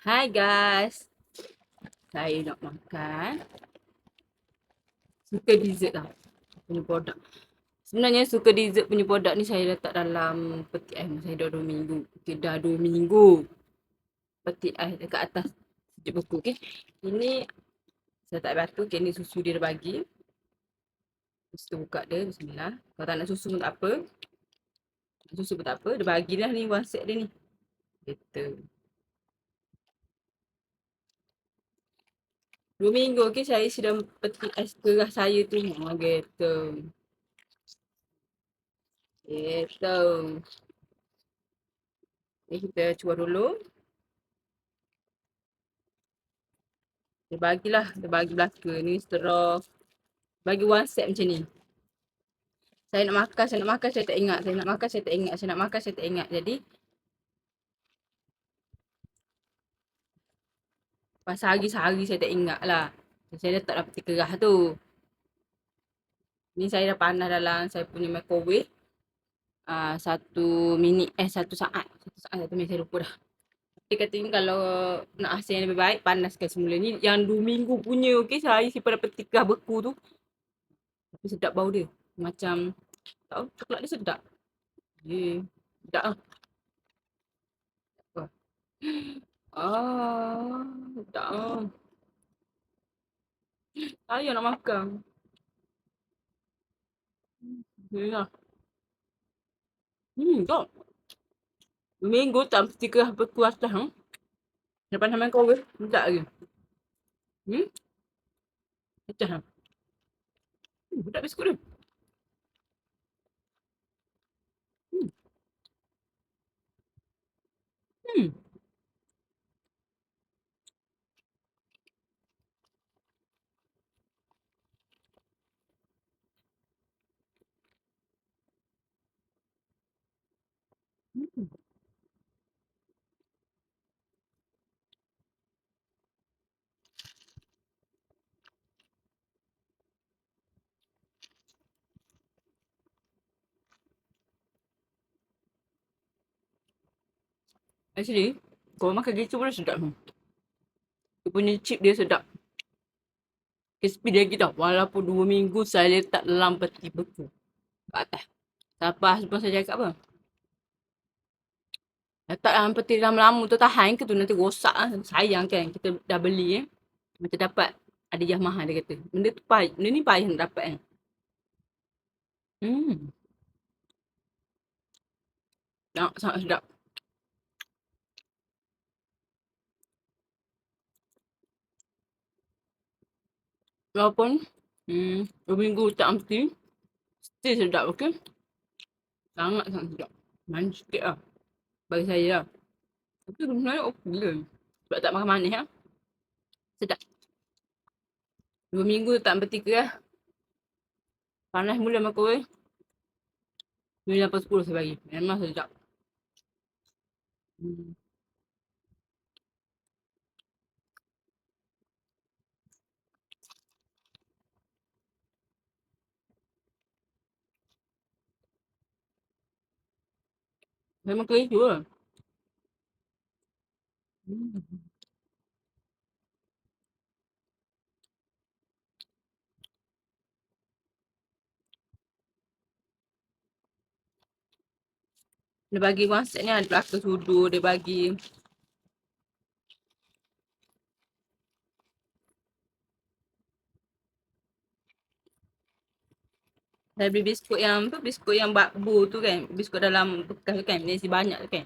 Hai guys, saya nak makan suka dessert lah punya produk. Sebenarnya suka dessert punya produk ni saya letak dalam peti ais saya dah 2 minggu. Okay, dah 2 minggu. Peti ais dekat atas sejuk beku. Okay. Ini saya tak batu. Okay, ni susu dia dah bagi. Lepas tu buka dia, bismillah. Kalau tak nak susu pun tak apa. Susu pun tak apa. Dia bagi dah ni one set dia ni. Gitu. 2 minggu okay, saya sudah peti ais kerah saya tu. Gitu. Gitu. Ni kita cuba dulu. Dia bagi belaka ni straw. Bagi one set macam ni. Saya nak makan, saya nak makan, saya tak ingat. Saya nak makan, saya tak ingat. Saya nak makan, saya tak ingat. Jadi, pasal hari-sehari saya tak ingat lah. Saya letak dalam peti kerah tu. Ni saya dah panas dalam saya punya microwave. 1 minit, 1 saat. 1 saat, 1 minit saya lupa dah. Dia kata ni kalau nak hasil yang lebih baik, panaskan semula. Ni yang 2 minggu punya, okay. Saya simpan dalam peti kerah beku tu. Tapi sedap bau dia. Macam, tahu coklat dia sedap. Sedap lah. Sedap lah. Saya nak makan. Ni lah. Tak. Minggu tak mesti kerah beku atas. Lepas nak kau ke? Sedap lagi. Atas lah. Sedap biskut dia. Hmm. Hmm. Hmm. Actually, kalau makan gitu pun sedap. Dia punya chip dia sedap. Crispy dia lagi tau. Walaupun 2 minggu saya letak dalam peti beku. Kat atas. Lepas pun saya cakap apa? Letak dalam peti lama-lama tu tahan ke tu nanti rosak lah. Sayang kan. Kita dah beli Macam dapat hadiah mahal dia kata. Benda tu payah. Benda ni payah nak dapat kan. Sangat sedap. Walaupun 2 minggu tak mesti. Still sedap okay. Sangat-sangat sedap. Manis sikit lah. Bagi saya lah. Tapi sebenarnya okey je. Sebab tak makan manis lah. Sedap. 2 minggu tak peti kerah. Panas mula microwave. 9/10 saya bagi. Memang sedap. Memang keju lah. Dia bagi masak ni ada belaka sudu. Dia bagi saya beli biskut yang tu, biskut yang bakbu tu kan. Biskut dalam bekas tu kan. Dia isi banyak tu kan.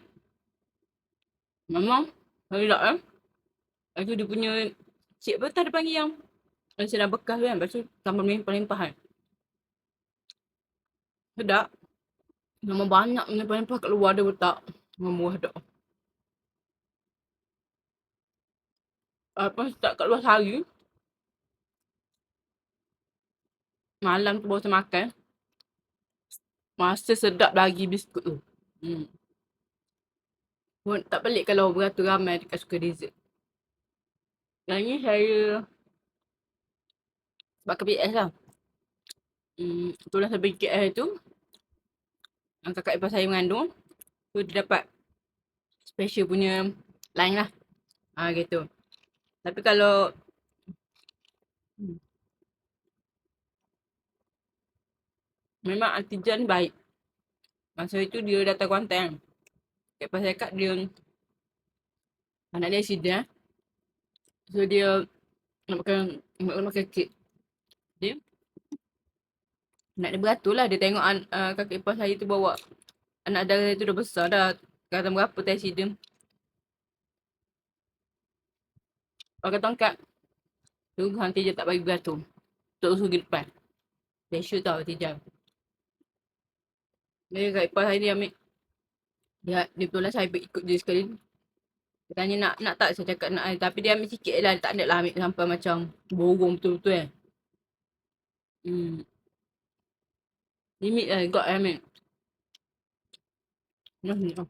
Memang sedap kan. Lepas tu dia punya cik apa tak ada panggil yang dalam bekas tu kan. Lepas tu tambah melimpah-limpah kan. Sedap. Memang banyak melimpah-limpah kat luar dia letak. Memang murah sedap. Lepas start kat luar sehari. Malam tu baru saya makan. Masa sedap lagi biskut tu. Pun tak pelik kalau beratur ramai dekat suka dessert. Yang ni saya sebab KPS lah. Itulah saya bagi KPS tu. Yang kakak ipar saya mengandung. Tu dia dapat special punya line lah. Gitu. Tapi kalau memang Artijan ni baik. Masa itu dia datang Kuantan. Kat Pasar Ikat dia, anak dia accident. So dia nak makan kek. Dia nak dia beratur lah. Dia tengok kakak ipar saya tu bawa anak dara saya tu dah besar dah. Kata berapa tu accident. Pakai tongkat. Tu hanti je tak bagi beratur. Tok suruh pergi depan. Dia shoot tau Artijan. Dia kakak ipar saya dia ambil. Dia tolak saya ikut dia sekali. Dia tanya nak tak, saya cakap nak. Tapi dia ambil sikit lah. Tak nak lah ambil sampai macam borong betul-betul Hmm. Limit lah got ambil. Nah.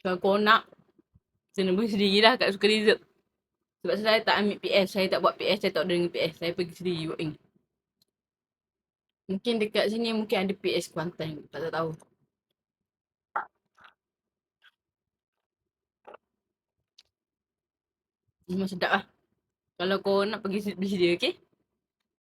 Kalau kau nak, kena beli sendirilah kat Sukarizep. Sebab saya tak ambil PS. Saya tak buat PS. Saya tak order dengan PS. Saya pergi sendiri buat ni. Mungkin dekat sini mungkin ada PS Kuantan. Tak tahu. Memang sedap lah. Kalau kau nak pergi beli dia, okay?